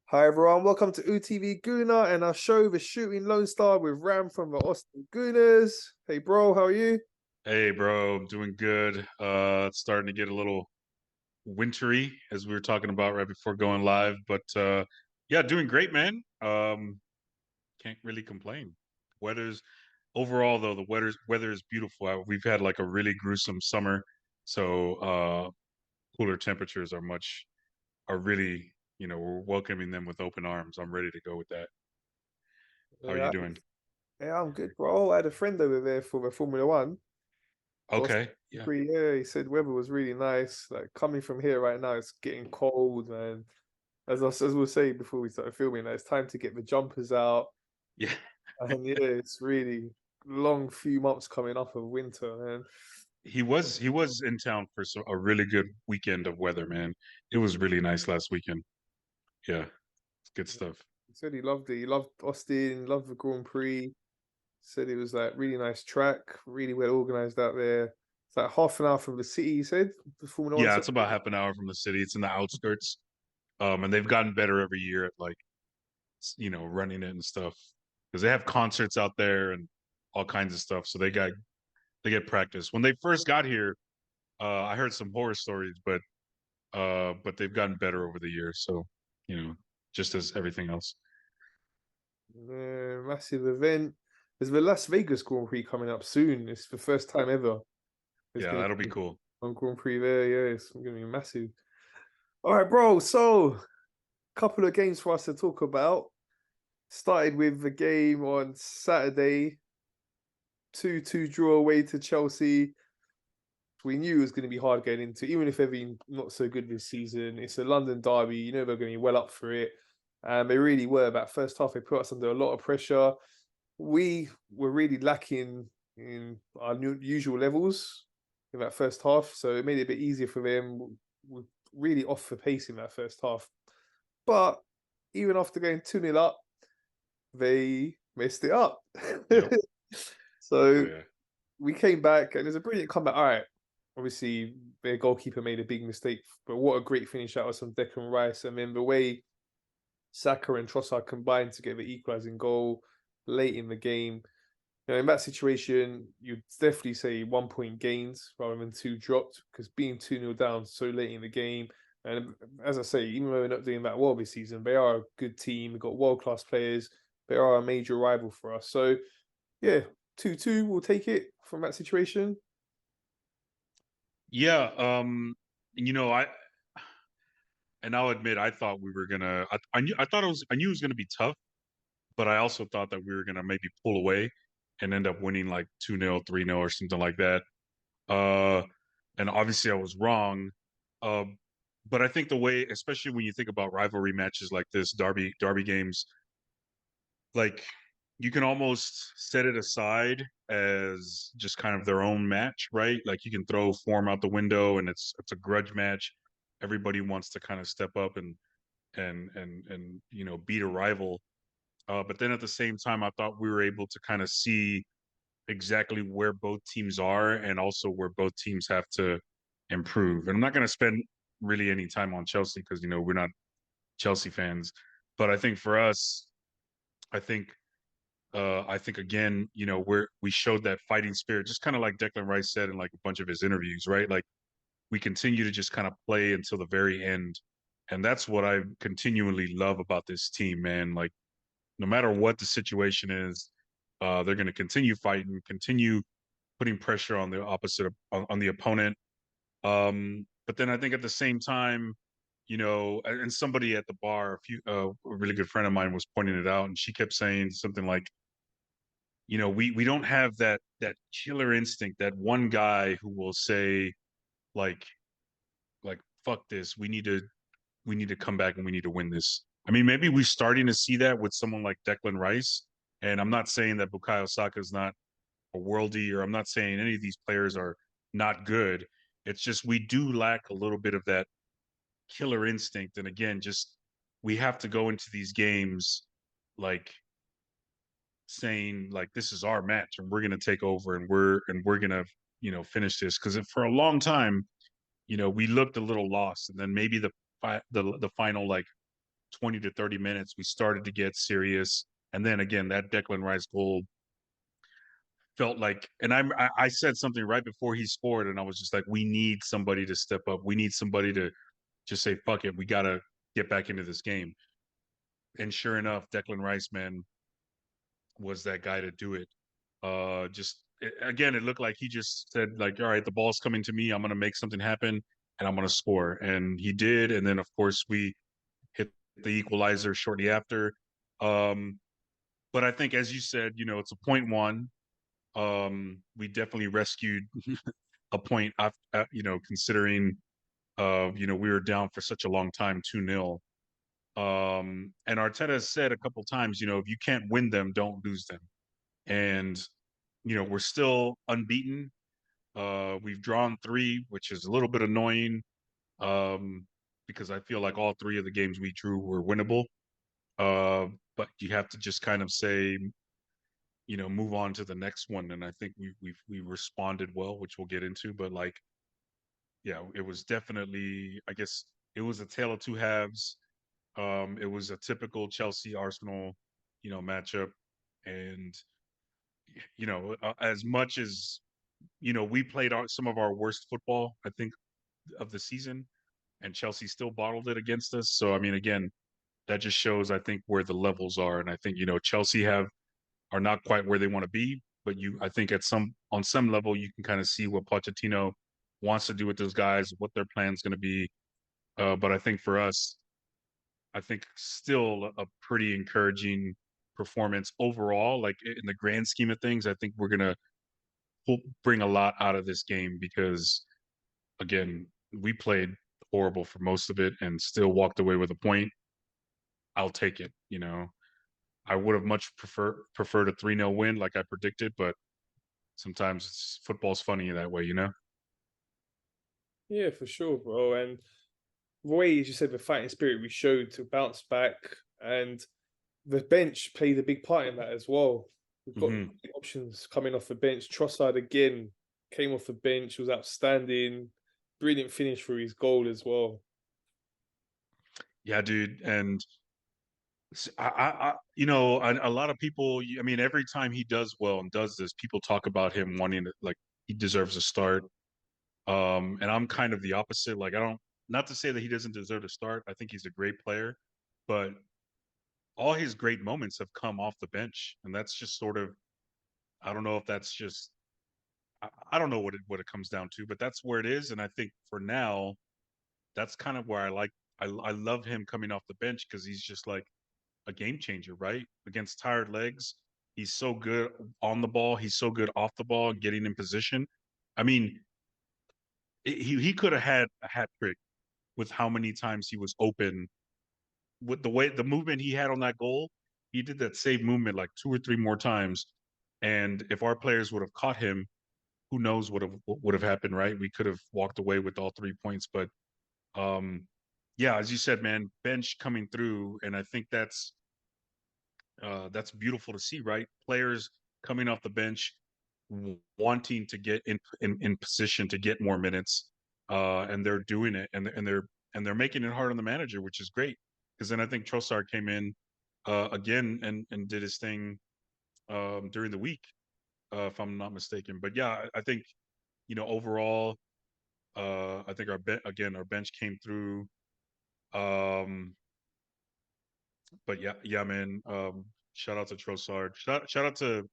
Hi everyone, welcome to UTV Gooner and our show, The Shooting Lone Star with Ram from the Austin Gooners. Hey bro, how are you? Hey, bro, I'm doing good. It's starting to get a little wintry, as we were talking about right before going live. But yeah, doing great, man. Can't really complain. Weather's Overall though, the weather is beautiful. We've had like a really gruesome summer, so cooler temperatures are really, we're welcoming them with open arms. I'm ready to go with that. How are you Yeah, doing? yeah, I'm good, bro. I had a friend over there for the Formula One. Austin, Okay, yeah. yeah, he said weather was really nice. Like coming from here right now, it's getting cold, man. As we'll say before we started filming, it's time to get the jumpers out. Yeah, And yeah, it's really long few months coming up of winter, man. he was in town for a really good weekend of weather, man. It was really nice last weekend. Yeah, it's good stuff. He said he loved it. He loved Austin, loved the Grand Prix. Said it was like really nice track, really well organized out there. It's like half an hour from the city, he said, the Formula One Yeah, it's circuit. about half an hour from the city. It's in the outskirts. And they've gotten better every year at like, running it and stuff because they have concerts out there and all kinds of stuff. So they get practice. When they first got here, I heard some horror stories, but they've gotten better over the years. So, you know, just as everything else. Yeah, massive event. There's the Las Vegas Grand Prix coming up soon. It's the first time ever. There's Yeah, going to that'll be be cool. one Grand Prix there. Yeah, it's going to be massive. All right, bro. So, a couple of games for us to talk about. Started with the game on Saturday, 2-2 draw away to Chelsea. We knew it was going to be hard getting into, even if they've been not so good this season. It's a London derby. You know they're going to be well up for it. And they really were. That first half, they put us under a lot of pressure. We were really lacking in our usual levels in that first half. So it made it a bit easier for them. We're really off the pace in that first half. But even after going 2-0 up, they messed it up. Yep. Oh So yeah. we came back and it was a brilliant comeback. All right, obviously their goalkeeper made a big mistake, but what a great finish out of some Declan Rice. And then the way Saka and Trossard combined to get the equalising goal late in the game. You know, in that situation, you'd definitely say 1 point gains rather than two dropped because being 2-0 down so late in the game. And as I say, even though they're not doing that well this season, they are a good team. They've got world class players. They are a major rival for us. So, yeah, 2-2, we'll take it from that situation. Yeah. You know, I and I'll admit I thought we were gonna. I knew it was gonna be tough, but I also thought that we were gonna maybe pull away and end up winning like 2-0, 3-0 or something like that. Uh, and obviously I was wrong. Uh, but I think the way, especially when you think about rivalry matches like this, derby games, like you can almost set it aside as just kind of their own match, right? Like you can throw form out the window and it's a grudge match. Everybody wants to kind of step up and beat a rival. But then at the same time, I thought we were able to kind of see exactly where both teams are and also where both teams have to improve. And I'm not going to spend really any time on Chelsea because we're not Chelsea fans, but I think for us, I think I think again, we showed that fighting spirit, just kind of like Declan Rice said in like a bunch of his interviews, right? Like we continue to just kind of play until the very end, and that's what I continually love about this team, man. Like no matter what the situation is, they're going to continue fighting, continue putting pressure on the on the opponent. But then I think at the same time, and somebody at the bar, a really good friend of mine was pointing it out, and she kept saying something like, we don't have that killer instinct, that one guy who will say like fuck this, we need to come back and we need to win this. I mean, maybe we're starting to see that with someone like Declan Rice, and I'm not saying that Bukayo Saka is not a worldie, or I'm not saying any of these players are not good. It's just we do lack a little bit of that killer instinct, and again, just we have to go into these games like saying like this is our match and we're going to take over and we're going to finish this, because for a long time we looked a little lost, and then maybe the final like 20 to 30 minutes, we started to get serious. And then again, that Declan Rice goal felt like, and I said something right before he scored, and I was just like, we need somebody to step up. We need somebody to just say, fuck it, we gotta get back into this game. And sure enough, Declan Rice, man, was that guy to do it. Again, it looked like he just said, like, all right, the ball's coming to me. I'm gonna make something happen, and I'm gonna score. And he did. And then, of course, we hit the equalizer shortly after. Um, but I think, as you said, it's a point one. We definitely rescued a point, considering, we were down for such a long time, 2-0. And Arteta has said a couple times, if you can't win them, don't lose them. And, we're still unbeaten. We've drawn 3, which is a little bit annoying, because I feel like all 3 of the games we drew were winnable. But you have to just kind of say, move on to the next one. And I think we responded well, which we'll get into. But like, yeah, it was definitely, I guess, it was a tale of two halves. It was a typical Chelsea Arsenal, matchup. And as much as we played some of our worst football, I think, of the season, and Chelsea still bottled it against us. So I mean, again, that just shows, I think, where the levels are. And I think Chelsea are not quite where they want to be, but I think on some level you can kind of see what Pochettino wants to do with those guys, what their plan's going to be. But I think for us, I think still a pretty encouraging performance overall. Like, in the grand scheme of things, I think we're gonna bring a lot out of this game because, again, we played horrible for most of it and still walked away with a point. I'll take it. I would have much preferred a 3-0 win like I predicted, but sometimes football's funny that way. Yeah, for sure, bro. And the way, as you said, the fighting spirit we showed to bounce back, and the bench played a big part in that as well. We've got Hmm. options coming off the bench. Trossard again came off the bench, was outstanding, brilliant finish for his goal as well. Yeah, dude. And a lot of people, I mean, every time he does well and does this, people talk about him wanting to, like, he deserves a start. And I'm kind of the opposite. Like, I don't, not to say that he doesn't deserve to start. I think he's a great player, but all his great moments have come off the bench. And that's just sort of, I don't know if that's just, I don't know what it comes down to, but that's where it is. And I think for now, that's kind of where I love him coming off the bench, because he's just like a game changer, right? Against tired legs. He's so good on the ball. He's so good off the ball, getting in position. I mean, he could have had a hat trick with how many times he was open, with the movement he had on that goal. He did that same movement like 2 or 3 more times, and if our players would have caught him, who knows what would have happened, right? We could have walked away with all 3 points. But um, yeah, as you said, man, bench coming through, and I think that's beautiful to see, right? Players coming off the bench, wanting to get in position to get more minutes, and they're doing it, and they're making it hard on the manager, which is great. Because then I think Trossard came in again and did his thing during the week, if I'm not mistaken. But yeah, I think overall, I think our bench came through. Um, but yeah, man. Shout out to Trossard. Shout out to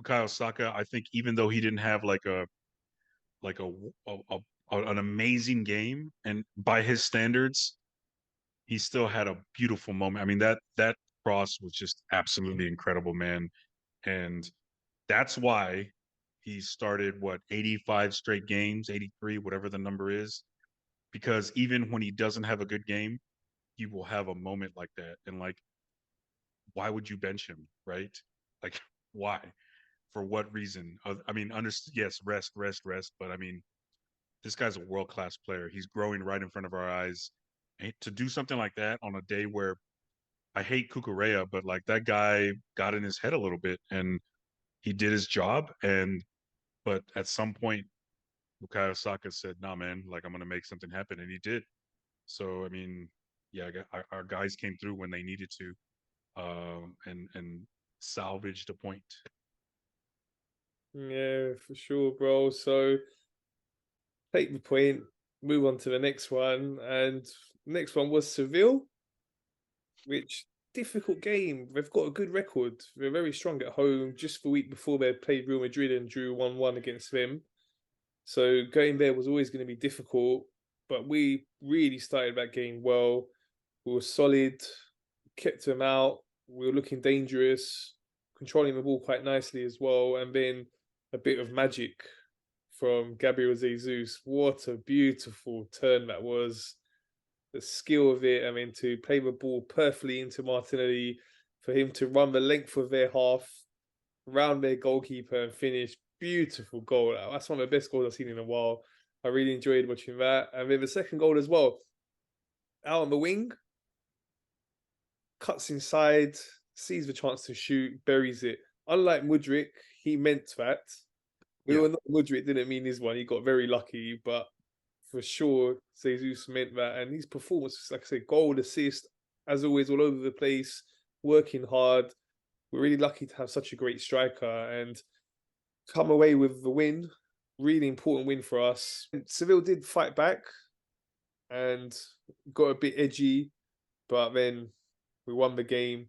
Bukayo Saka. I think even though he didn't have like an amazing game, and by his standards, he still had a beautiful moment. I mean, that cross was just absolutely incredible, man. And that's why he started, what, 85 straight games, 83, whatever the number is, because even when he doesn't have a good game, he will have a moment like that. And like, why would you bench him, right? Like, why? For what reason? I mean, yes, rest, but I mean, this guy's a world class player. He's growing right in front of our eyes. And to do something like that on a day where, I hate Kukurea, but like, that guy got in his head a little bit and he did his job. But at some point, Bukayo Saka said, "Nah, man, like, I'm gonna make something happen," and he did. So I mean, yeah, our guys came through when they needed to, and salvaged a point. Yeah, for sure, bro. So take the point, move on to the next one, and next one was Seville, which difficult game. They've got a good record. They're very strong at home. Just the week before they played Real Madrid and drew 1-1 against them. So going there was always going to be difficult, but we really started that game well. We were solid, kept them out. We were looking dangerous, controlling the ball quite nicely as well. And then a bit of magic from Gabriel Jesus. What a beautiful turn that was. The skill of it. I mean, to play the ball perfectly into Martinelli, for him to run the length of their half, round their goalkeeper and finish. Beautiful goal. That's one of the best goals I've seen in a while. I really enjoyed watching that. And then the second goal as well, out on the wing, cuts inside, sees the chance to shoot, buries it. Unlike Mudryk, he meant that. We Yeah, all know Mudryk didn't mean his one. He got very lucky, but for sure, Jesus meant that. And his performance, like I said, goal, assist, as always, all over the place, working hard. We're really lucky to have such a great striker and come away with the win. Really important win for us. Seville did fight back and got a bit edgy, but then we won the game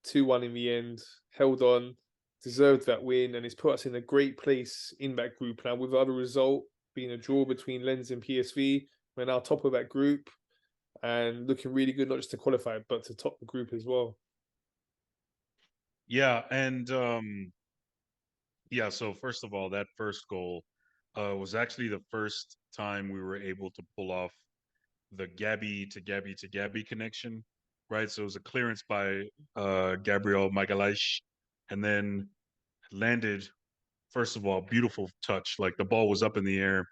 2-1 in the end, held on, deserved that win, and it's put us in a great place in that group now. With the other result being a draw between Lens and PSV, we're now top of that group and looking really good, not just to qualify, but to top the group as well. yeah, and yeah. So first of all, that first goal was actually the first time we were able to pull off the Gabby to Gabby to Gabby connection, right? So it was a clearance by Gabriel Magalhaes, and then landed. First of all, beautiful touch. Like the ball was up in the air,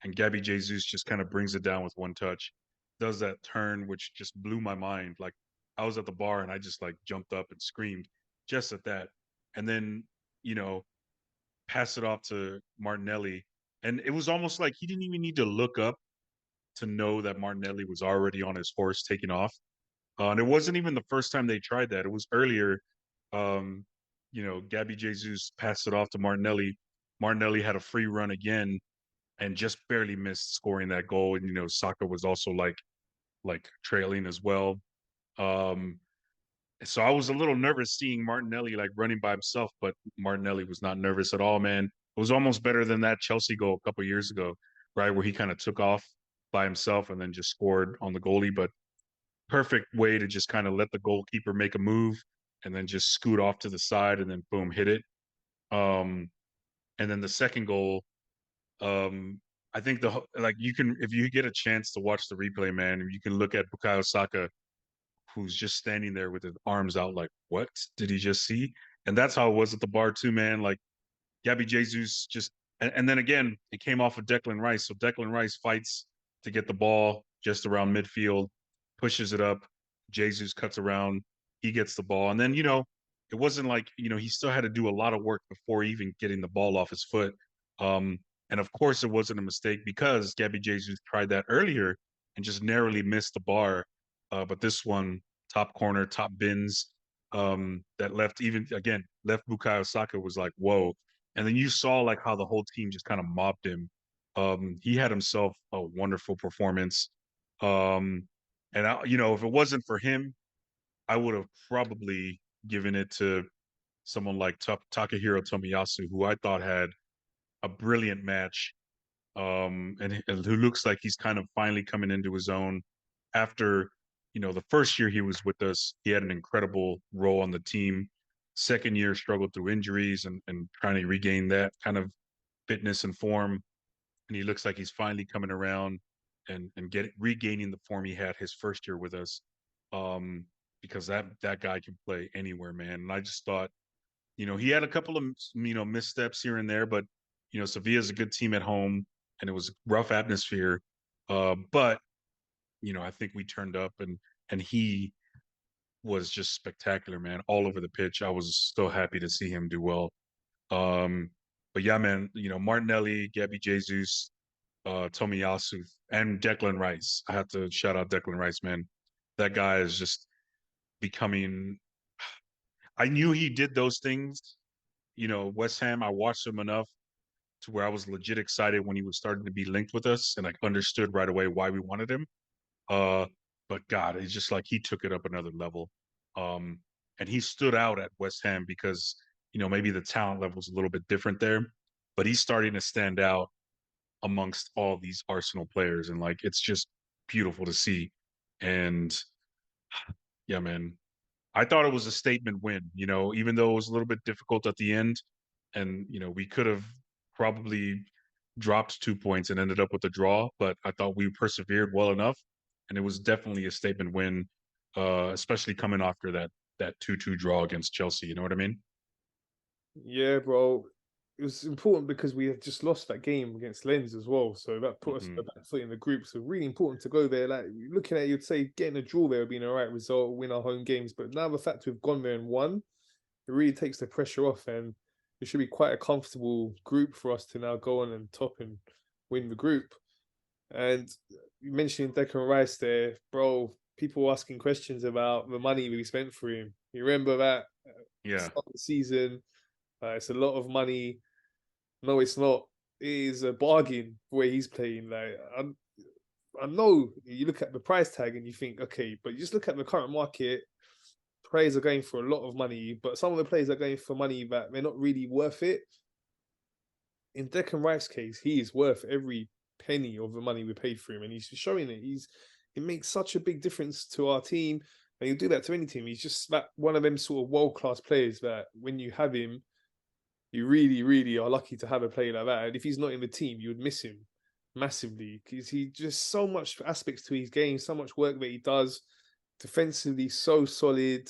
and Gabby Jesus just kind of brings it down with one touch. Does that turn, which just blew my mind. Like I was at the bar and I just like jumped up and screamed just at that, and then you know pass it off to Martinelli, and it was almost like he didn't even need to look up to know that Martinelli was already on his horse taking off. And it wasn't even the first time they tried that. It was earlier. Um, Gabby Jesus passed it off to Martinelli. Martinelli had a free run again and just barely missed scoring that goal. And Saka was also like trailing as well. Um, so I was a little nervous seeing Martinelli like running by himself, but Martinelli was not nervous at all, man. It was almost better than that Chelsea goal a couple years ago, right, where he kind of took off by himself and then just scored on the goalie. But perfect way to just kind of let the goalkeeper make a move and then just scoot off to the side and then boom, hit it. Um, and then the second goal, I think like you can, if you get a chance to watch the replay, man, you can look at Bukayo Saka, who's just standing there with his arms out, like, what did he just see? And that's how it was at the bar too, man. Like Gabby Jesus just, and then again, it came off of Declan Rice. So Declan Rice fights to get the ball just around midfield, pushes it up. Jesus cuts around, he gets the ball, and then it wasn't like he still had to do a lot of work before even getting the ball off his foot. Um, and of course, it wasn't a mistake because Gabby Jesus tried that earlier and just narrowly missed the bar. But this one, top corner, top bins, that left even again left Bukayo Saka was like, whoa. And then you saw like how the whole team just kind of mobbed him. He had himself a wonderful performance. Um, and if it wasn't for him, I would have probably given it to someone like Takahiro Tomiyasu, who I thought had a brilliant match. And who looks like he's kind of finally coming into his own after, the first year he was with us, he had an incredible role on the team. Second year struggled through injuries and trying to regain that kind of fitness and form. And he looks like he's finally coming around and regaining the form he had his first year with us. Um, because that guy can play anywhere, man. And I just thought, he had a couple of missteps here and there, but Sevilla's a good team at home, and it was a rough atmosphere. But I think we turned up, and he was just spectacular, man, all over the pitch. I was so happy to see him do well. Um, but yeah, man, Martinelli, Gabby Jesus, Tomiyasu, and Declan Rice. I have to shout out Declan Rice, man. that guy is just becoming. I knew he did those things. West Ham. I watched him enough to where I was legit excited when he was starting to be linked with us, and I understood right away why we wanted him. Uh, but God, it's just like he took it up another level. Um, and he stood out at West Ham because maybe the talent level is a little bit different there, but he's starting to stand out amongst all these Arsenal players, and like it's just beautiful to see. And yeah, man, I thought it was a statement win. Even though it was a little bit difficult at the end, and we could have probably dropped 2 points and ended up with a draw, but I thought we persevered well enough, and it was definitely a statement win, especially coming after that 2-2 draw against Chelsea. You know what I mean? Yeah, bro. It was important because we had just lost that game against Lens as well. So that put us on Hmm. the back foot in the group. So really important to go there. Like looking at it, you'd say getting a draw there would be an all right result, win our home games. But now the fact we've gone there and won, it really takes the pressure off, and it should be quite a comfortable group for us to now go on and top and win the group. And you mentioned Declan Rice there, bro. People asking questions about the money we spent for him. You remember that Yeah, start of the season? It's a lot of money. No, it's not. It is a bargain where he's playing. I know you look at the price tag and you think, okay, but you just look at the current market. Players are going for a lot of money, but some of the players are going for money that they're not really worth it. In Declan Rice's case, he is worth every penny of the money we paid for him, and he's showing it. It makes such a big difference to our team, and he'll do that to any team. He's just that one of them sort of world class players that when you have him, you really, really are lucky to have a player like that. And if he's not in the team, you would miss him massively because he just so much aspects to his game, so much work that he does defensively, so solid.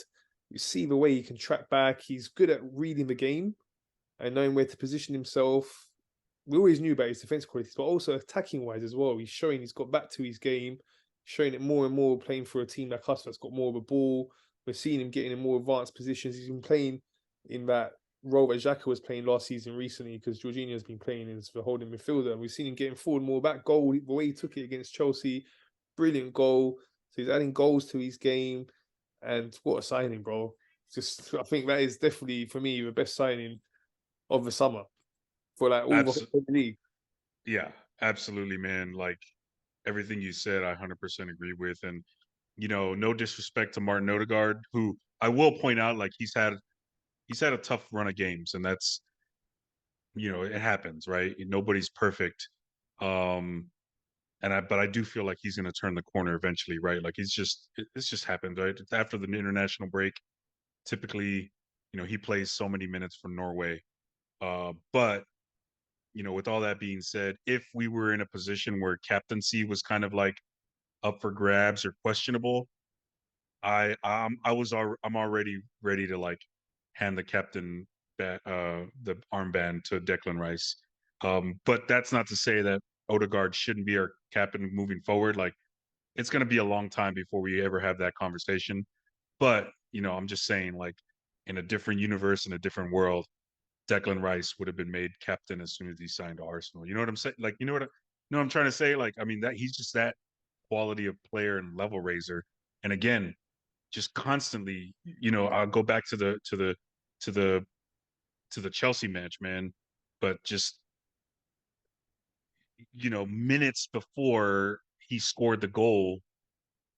You see the way he can track back. He's good at reading the game and knowing where to position himself. We always knew about his defense qualities, but also attacking wise as well. He's showing he's got back to his game, showing it more and more playing for a team like us that's got more of a ball. We're seeing him getting in more advanced positions. He's been playing in that role that Xhaka was playing last season recently because Jorginho's been playing as the holding midfielder. And we've seen him getting forward more. That goal, the way he took it against Chelsea, brilliant goal. So he's adding goals to his game. And what a signing, bro. Just I think that is definitely for me the best signing of the summer for like all the Abs- whole league. yeah, absolutely, man. Like everything you said, I 100% agree with. And no disrespect to Martin Odegaard, who I will point out, like he's had a tough run of games, and that's it happens, right? Nobody's perfect. Um, but I do feel like he's going to turn the corner eventually, right? Like it's just happened, right? After the international break, typically, he plays so many minutes for Norway. But with all that being said, if we were in a position where captaincy was kind of like up for grabs or questionable, I'm already ready to like hand the captain the armband to Declan Rice. But that's not to say that Odegaard shouldn't be our captain moving forward. Like it's going to be a long time before we ever have that conversation. But I'm just saying, like in a different universe, in a different world, Declan Rice would have been made captain as soon as he signed to Arsenal. You know what I'm saying? Like what I'm trying to say? Like I mean that he's just that quality of player and level raiser. And again, just constantly, I'll go back to the to the Chelsea match, man. But just minutes before he scored the goal,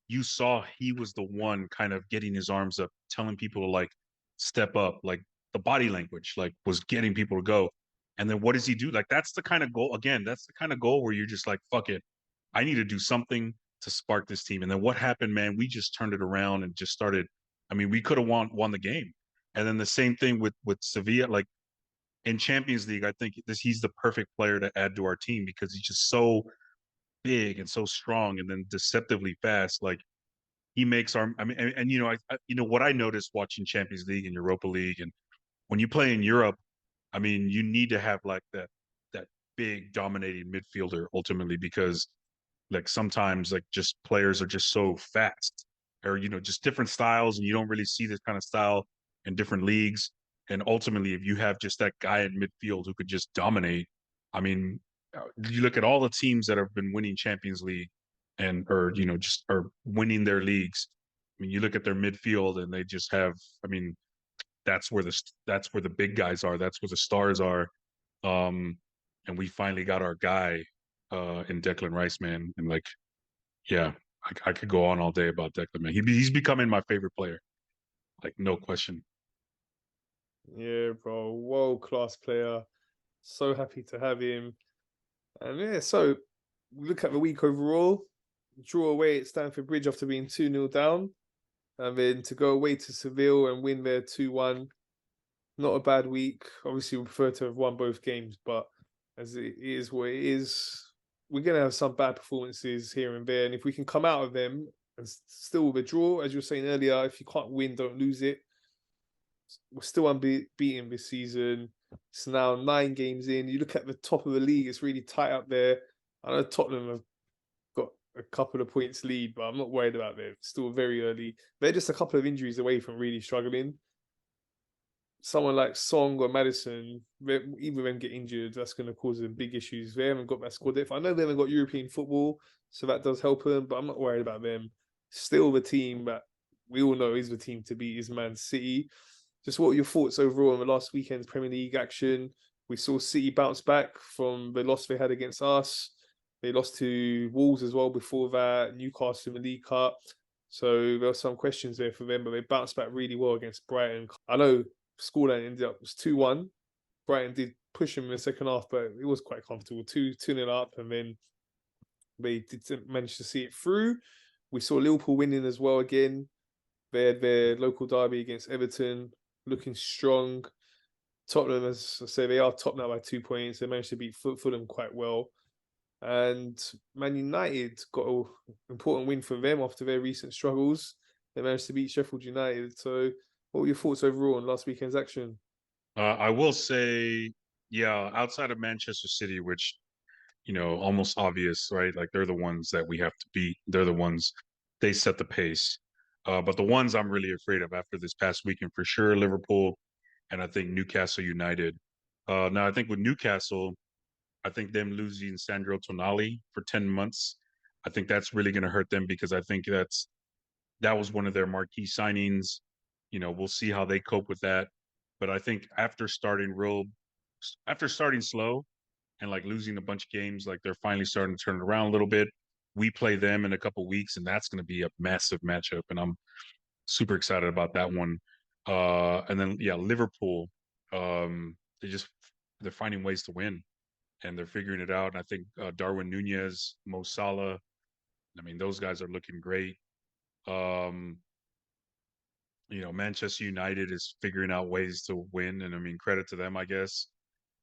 you saw he was the one kind of getting his arms up, telling people to like step up, like the body language, like was getting people to go. And then what does he do? Like that's the kind of goal again, that's the kind of goal where you're just like, fuck it. I need to do something to spark this team. And then what happened, man? We just turned it around and just started. I mean, we could have won the game. And then the same thing with Sevilla, like in Champions League, I think he's the perfect player to add to our team because he's just so big and so strong and then deceptively fast. Like he makes our I mean and what I noticed watching Champions League and Europa League, and when you play in Europe, I mean you need to have like that big dominating midfielder ultimately, because like sometimes like just players are just so fast, or just different styles, and you don't really see this kind of style in different leagues. And ultimately if you have just that guy in midfield who could just dominate, I mean you look at all the teams that have been winning Champions League and or just or winning their leagues, mean, you look at their midfield, and they just have. I mean, that's where the big guys are. That's where the stars are. Um, and we finally got our guy in Declan Rice, man. And like, yeah, I could go on all day about Declan, man. He's becoming my favorite player, like no question. Yeah, bro, world class player. So happy to have him. And yeah, so we look at the week overall. Draw away at Stamford Bridge after being 2-0 down. And then to go away to Seville and win there 2-1. Not a bad week. Obviously, we prefer to have won both games, but as it is what it is, we're going to have some bad performances here and there. And if we can come out of them and still with a draw, as you were saying earlier, if you can't win, don't lose it. We're still unbeaten this season. It's now 9 games in. You look at the top of the league, it's really tight up there. I know Tottenham have got a couple of points lead, but I'm not worried about them. It's still very early. They're just a couple of injuries away from really struggling. Someone like Song or Madison, either of them get injured, that's going to cause them big issues. They haven't got that squad depth. I know they haven't got European football, so that does help them, but I'm not worried about them. Still the team that we all know is the team to beat is Man City. Just what are your thoughts overall on the last weekend's Premier League action? We saw City bounce back from the loss they had against us. They lost to Wolves as well before that, Newcastle in the League Cup. So there were some questions there for them, but they bounced back really well against Brighton. I know scoreline ended up was 2-1. Brighton did push them in the second half, but it was quite comfortable. 2-0 up, and then they didn't manage to see it through. We saw Liverpool winning as well again. They had their local derby against Everton, looking strong. Tottenham, as I say, they are top now by 2 points. They managed to beat Fulham quite well. And Man United got an important win for them after their recent struggles. They managed to beat Sheffield United. So what were your thoughts overall on last weekend's action? I will say, yeah, outside of Manchester City, which almost obvious, right? Like they're the ones that we have to beat. They're the ones they set the pace. But the ones I'm really afraid of after this past weekend for sure, Liverpool, and I think Newcastle United. Now I think with Newcastle, I think them losing Sandro Tonali for 10 months, I think that's really going to hurt them because I think that was one of their marquee signings. We'll see how they cope with that. But I think after starting slow and like losing a bunch of games, like they're finally starting to turn it around a little bit. We play them in a couple weeks, and that's going to be a massive matchup, and I'm super excited about that one. And then yeah, Liverpool, they just they're finding ways to win, and they're figuring it out. And I think Darwin Nunez, Mo Salah, I mean, those guys are looking great. Um, Manchester United is figuring out ways to win, and I mean, credit to them, I guess.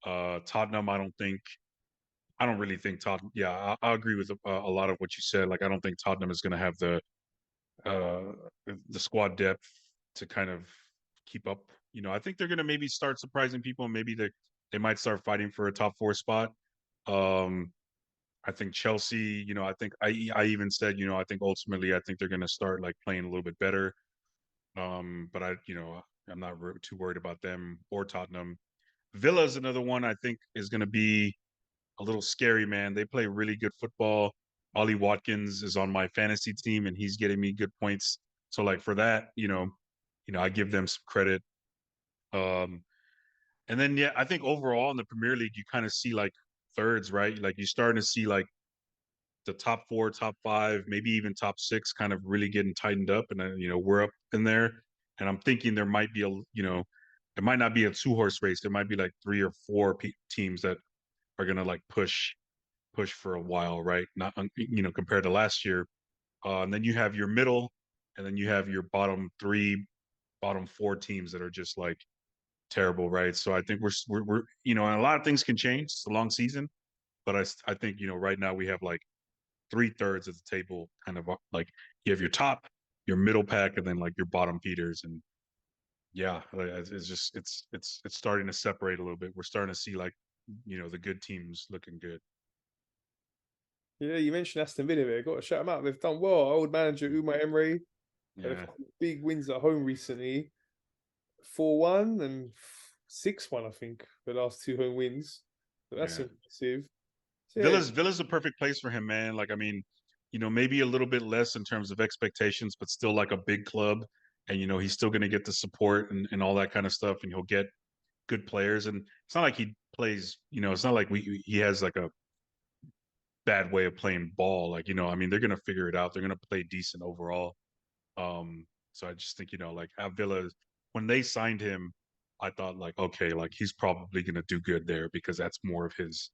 Tottenham, I don't really think Tottenham. Yeah, I agree with a lot of what you said. Like, I don't think Tottenham is going to have uh, the squad depth to kind of keep up. I think they're going to maybe start surprising people. Maybe they might start fighting for a top 4 spot. Um, I think Chelsea. I think I even said, I think ultimately I think they're going to start like playing a little bit better. But I'm not too worried about them or Tottenham. Villa is another one I think is going to be a little scary, man. They play really good football. Ollie Watkins is on my fantasy team, and he's getting me good points. So, like for that, I give them some credit. Um, and then yeah, I think overall in the Premier League, you kind of see like thirds, right? Like you're starting to see like the top 4, top 5, maybe even top 6, kind of really getting tightened up, and then we're up in there. And I'm thinking there might be it might not be a 2-horse race. There might be like 3 or 4 teams that are gonna like push for a while, right? Not compared to last year. And then you have your middle, and then you have your bottom 3, bottom 4 teams that are just like terrible, right? So I think we're and a lot of things can change. It's a long season, but I think right now we have like 3/3 of the table, kind of like you have your top, your middle pack, and then like your bottom feeders, and yeah, like, it's just it's starting to separate a little bit. We're starting to see like the good teams looking good. Yeah, you mentioned Aston Villa there. Got to shout them out. They've done well. Our old manager Umar Emery had a Yeah, couple of big wins at home recently. 4-1 and 6-1, I think, the last 2 home wins. So that's yeah. impressive. So yeah, Villa's the perfect place for him, man. Like, I mean, maybe a little bit less in terms of expectations, but still like a big club. And, he's still going to get the support and all that kind of stuff. And he'll get good players. And it's not like he plays, it's not like he has like a bad way of playing ball. Like, I mean, they're going to figure it out. They're going to play decent overall. So I just think, like Avila, when they signed him, I thought like, okay, like he's probably going to do good there because that's more of his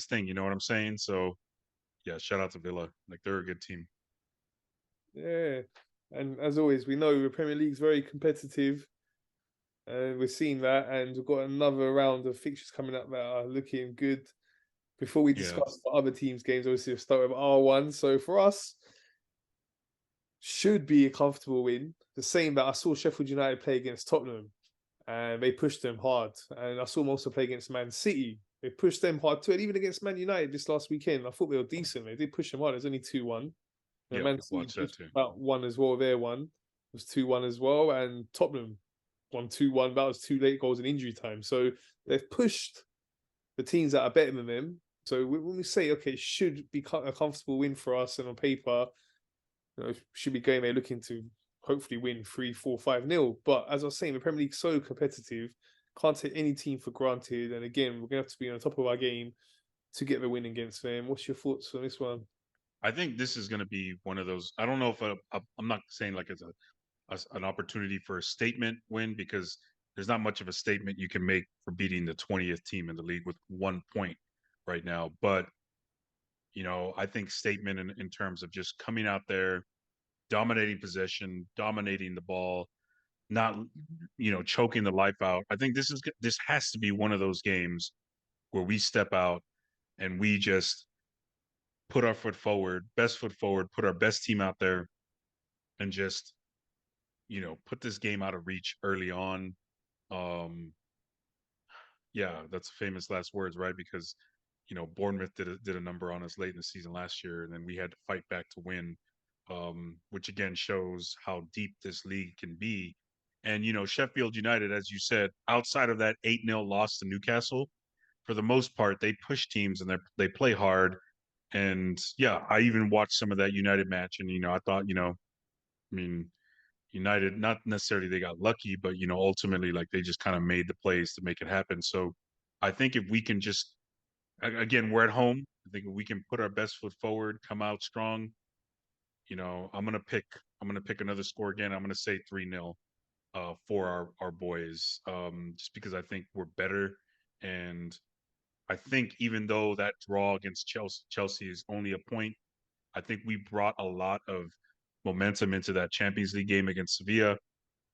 thing. You know what I'm saying? So yeah, shout out to Villa. Like they're a good team. Yeah. And as always, we know the Premier League's very competitive. And we're seeing that. And we've got another round of fixtures coming up that are looking good. Before we Yeah. discuss the other teams' games, obviously we'll start with R1. So for us, should be a comfortable win. The same that I saw Sheffield United play against Tottenham, and they pushed them hard. And I saw them also play against Man City. They pushed them hard too. And even against Man United this last weekend, I thought they were decent. They did push them hard. It was only 2-1. And Yep. Man City Watch that pushed too. about one as well. Their one was 2-1 as well. And Tottenham won 2-1. That was 2 late goals in injury time. So they've pushed the teams that are better than them. So when we say, okay, it should be a comfortable win for us, and on paper, should be going there looking to hopefully win 3-4-5-0. But as I was saying, the Premier League's so competitive, can't take any team for granted. And again, we're going to have to be on the top of our game to get the win against them. What's your thoughts on this one? I think this is going to be one of those. I don't know if I'm not saying like it's an opportunity for a statement win because there's not much of a statement you can make for beating the 20th team in the league with 1 point right now. But I think statement in terms of just coming out there, dominating possession, dominating the ball, not choking the life out. I think this has to be one of those games where we step out and we just put our best foot forward, put our best team out there, and just put this game out of reach early on. Um, yeah, that's famous last words, right? Because Bournemouth did a number on us late in the season last year, and then we had to fight back to win, which again shows how deep this league can be. And Sheffield United, as you said, outside of that 8-0 loss to Newcastle, for the most part, they push teams and they play hard. And yeah, I even watched some of that United match, and I thought, I mean, United, not necessarily they got lucky, but ultimately like they just kind of made the plays to make it happen. So I think if we can just again, we're at home. I think if we can put our best foot forward, come out strong, I'm gonna pick another score again. I'm gonna say 3-0 for our boys. Just because I think we're better. And I think even though that draw against Chelsea is only a point, I think we brought a lot of momentum into that Champions League game against Sevilla.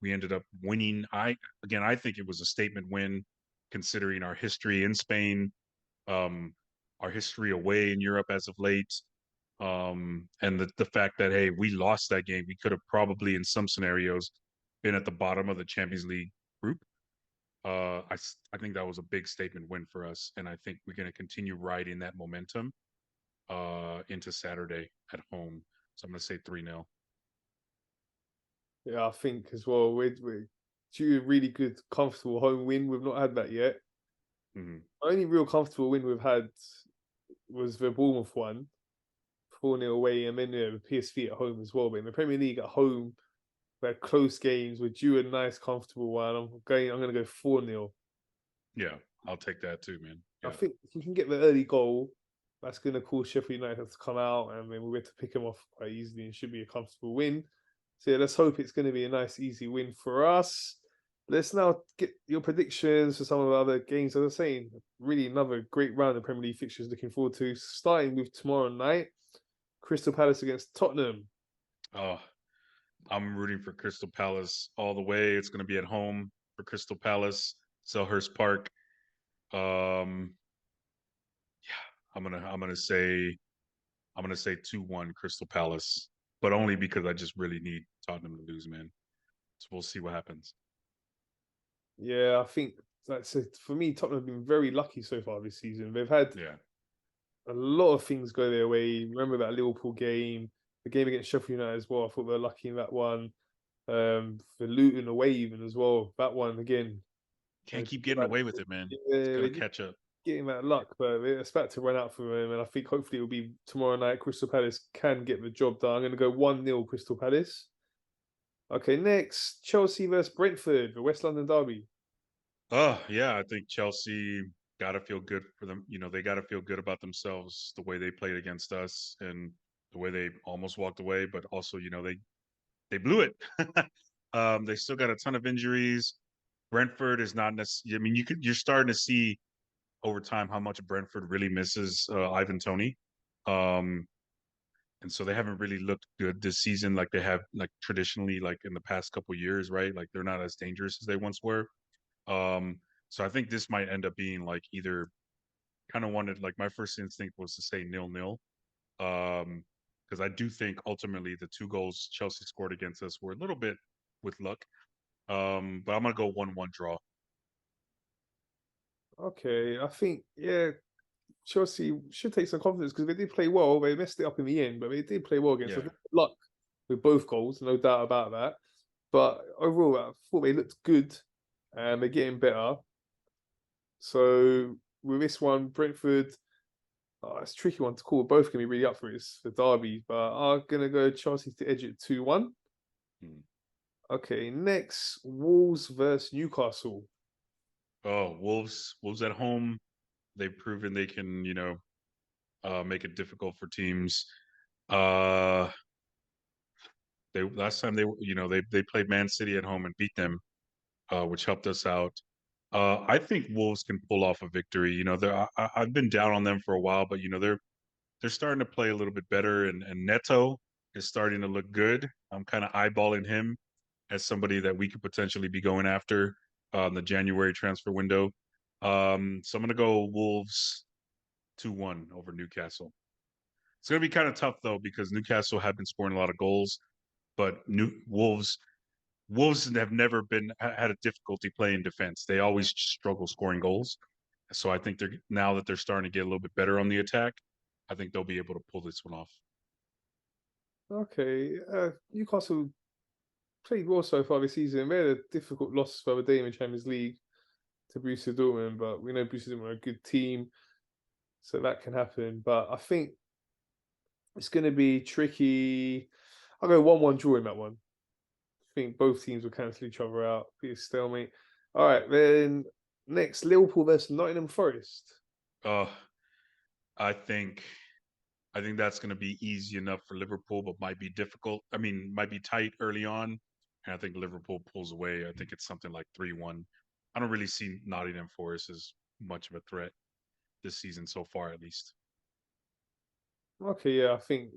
We ended up winning. I think it was a statement win considering our history in Spain, um, our history away in Europe as of late, and the fact that hey, we lost that game. We could have probably in some scenarios been at the bottom of the Champions League group. I think that was a big statement win for us, and I think we're going to continue riding that momentum into Saturday at home. So I'm going to say 3-0. Yeah, I think as well, we're due a really good, comfortable home win. We've not had that yet. Mm-hmm. The only real comfortable win we've had was the Bournemouth one, 4-0 away, and then the PSV at home as well. But in the Premier League at home, we had close games. We're due a nice, comfortable one. I'm going to go 4-0. Yeah, I'll take that too, man. I Yeah. think if we can get the early goal, that's going to cause Sheffield United to come out, and then we're to pick them off quite easily and should be a comfortable win. So yeah, let's hope it's going to be a nice, easy win for us. Let's now get your predictions for some of the other games. As I was saying, really another great round of Premier League fixtures looking forward to. Starting with tomorrow night, Crystal Palace against Tottenham. Oh, I'm rooting for Crystal Palace all the way. It's going to be at home for Crystal Palace, Selhurst Park. Um, yeah, I'm gonna say 2-1 Crystal Palace, but only because I just really need Tottenham to lose, man. So we'll see what happens. Yeah, I think that's it. For me, Tottenham have been very lucky so far this season. They've had Yeah, a lot of things go their way. Remember that Liverpool game, the game against Sheffield United as well. I thought they were lucky in that one. For Luton away even as well. That one again. can't keep getting away with it, man. It's Yeah, gonna catch up. getting that luck, but it's about to run out for him. And I think hopefully it'll be tomorrow night. Crystal Palace can get the job done. I'm going to go 1-0 Crystal Palace. Okay, next Chelsea versus Brentford, the West London derby. Oh, yeah, I think Chelsea got to feel good for them. They got to feel good about themselves, the way they played against us and the way they almost walked away, but also, they blew it. They still got a ton of injuries. Brentford is not necessarily. I mean, you're starting to see over time how much Brentford really misses Ivan Toney. Um, and so they haven't really looked good this season like they have like traditionally like in the past couple years, right? Like they're not as dangerous as they once were. Um, so I think this might end up being like either kind of wanted like my first instinct was to say 0-0. Because I do think ultimately the two goals Chelsea scored against us were a little bit with luck. But I'm gonna go 1-1 draw. Okay, I think yeah, Chelsea should take some confidence because they did play well. They messed it up in the end, but they did play well against us. Yeah. Luck with both goals, no doubt about that. But overall, I thought they looked good and they're getting better. So with this one, Brentford, it's a tricky one to call. Both can be really up for this for derby, but I'm gonna go Chelsea to edge it 2-1. Hmm. Okay, next Wolves versus Newcastle. Oh, Wolves at home. They've proven they can, make it difficult for teams. Uh, they last time they played Man City at home and beat them, which helped us out. I think Wolves can pull off a victory. I've been down on them for a while, but they're starting to play a little bit better, and Neto is starting to look good. I'm kind of eyeballing him as somebody that we could potentially be going after in the January transfer window. So I'm going to go Wolves 2-1 over Newcastle. It's going to be kind of tough though because Newcastle have been scoring a lot of goals, but New Wolves have never been had a difficulty playing defense. They always struggle scoring goals. So I think they're now that they're starting to get a little bit better on the attack. I think they'll be able to pull this one off. Okay, Newcastle played well so far this season. They had a difficult loss the other day in the Champions League to Borussia Dortmund, but we know Borussia Dortmund are a good team, so that can happen. But I think it's going to be tricky. I'll go 1-1 draw in that one. I think both teams will cancel each other out. Be a stalemate. All right, then next Liverpool versus Nottingham Forest. Uh, I think I think that's going to be easy enough for Liverpool, but might be difficult. I mean, might be tight early on, and I think Liverpool pulls away. I think it's something like 3-1. I don't really see Nottingham Forest as much of a threat this season so far, at least. Okay, yeah, I think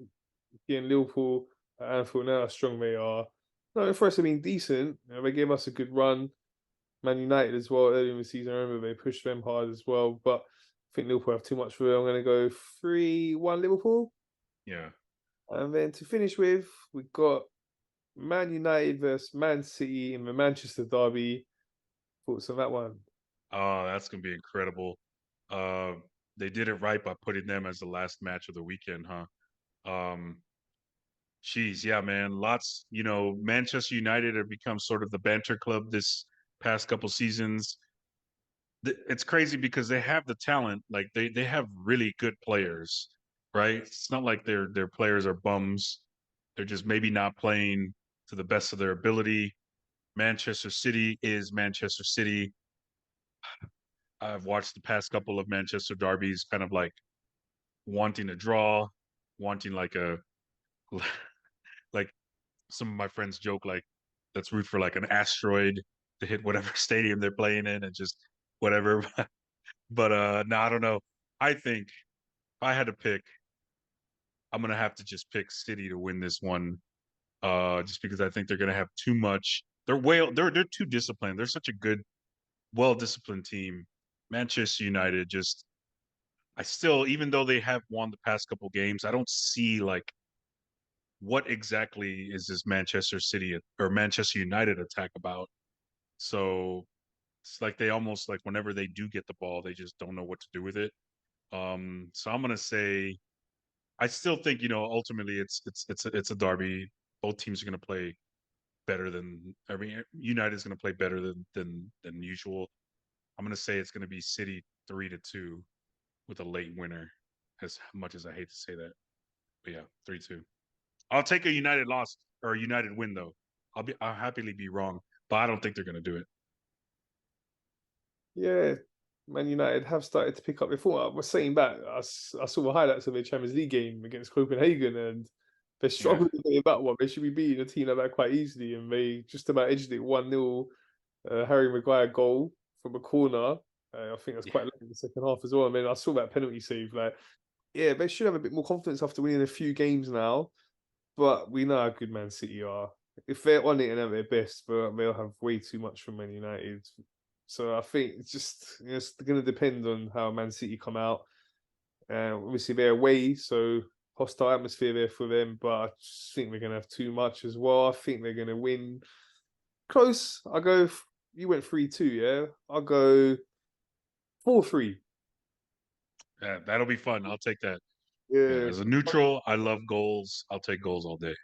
again Liverpool at Anfield now how strong they are. Nottingham Forest have been decent. They gave us a good run. Man United as well earlier in the season. I remember they pushed them hard as well, but I think Liverpool have too much for them. I'm going to go 3-1 Liverpool. Yeah. And then to finish with, we've got Man United versus Man City in the Manchester derby. Thoughts on that one? Oh, that's going to be incredible. Uh, they did it right by putting them as the last match of the weekend, huh? Um, Geez, yeah, man. Lots, Manchester United have become sort of the banter club this past couple seasons. It's crazy because they have the talent, like they have really good players, right? It's not like their players are bums. They're just maybe not playing to the best of their ability. Manchester City is Manchester City. I've watched the past couple of Manchester derbies kind of like wanting a draw, wanting like a like some of my friends joke like let's root for like an asteroid to hit whatever stadium they're playing in and just whatever. But no, I don't know. I think if I had to pick, I'm gonna have to just pick City to win this one. Just because I think they're gonna have too much. They're too disciplined. They're such a good, well disciplined team. Manchester United just I still, even though they have won the past couple games, I don't see like what exactly is this Manchester City or Manchester United attack about. So it's like they almost like whenever they do get the ball, they just don't know what to do with it. So I'm gonna say I still think ultimately it's a derby. Both teams are gonna play better than I mean United's gonna play better than usual. I'm gonna say it's gonna be City 3-2 with a late winner. As much as I hate to say that, but yeah, 3-2. I'll take a United loss or a United win though. I'll happily be wrong, but I don't think they're gonna do it. Yeah, Man United have started to pick up their form. I was saying that I saw the highlights of their Champions League game against Copenhagen, and they're Yeah, struggling to get that one. They should be beating a team like that quite easily, and they just about edged it 1-0. Harry Maguire goal from a corner. I think that's yeah, quite late in the second half as well. I mean, I saw that penalty save. Like, yeah, they should have a bit more confidence after winning a few games now. But we know how good Man City are. If they're on it and at their best, but they'll have way too much from Man United. So I think it's going to depend on how Man City come out. Obviously they're away, so hostile atmosphere there for them. But I just think they're going to have too much as well. I think they're going to win close. I go. You went 3-2, yeah. I'll go 4-3. yeah. That'll be fun. I'll take that. Yeah, Yeah. as a neutral, I love goals. I'll take goals all day.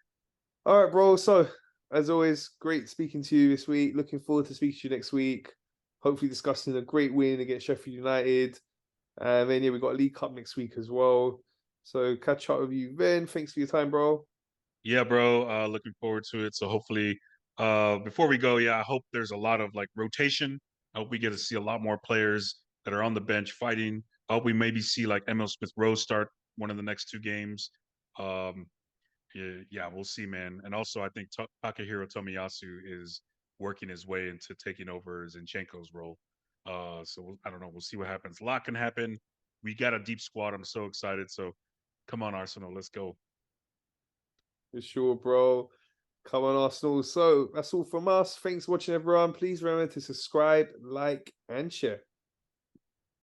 All right, bro. So, as always, great speaking to you this week. Looking forward to speaking to you next week. Hopefully, discussing a great win against Sheffield United. And then, yeah, we've got a League Cup next week as well. So, catch up with you then. Thanks for your time, bro. Yeah, bro. Looking forward to it. So hopefully, before we go, yeah, I hope there's a lot of like rotation. I hope we get to see a lot more players that are on the bench fighting. I hope we maybe see like Emil Smith Rowe start one of the next two games. Um, yeah, yeah, we'll see, man. And also, I think Takahiro Tomiyasu is working his way into taking over Zinchenko's role. I don't know. We'll see what happens. A lot can happen. We got a deep squad. I'm so excited. So come on, Arsenal. Let's go. For sure, bro. Come on, Arsenal. So, that's all from us. Thanks for watching, everyone. Please remember to subscribe, like, and share.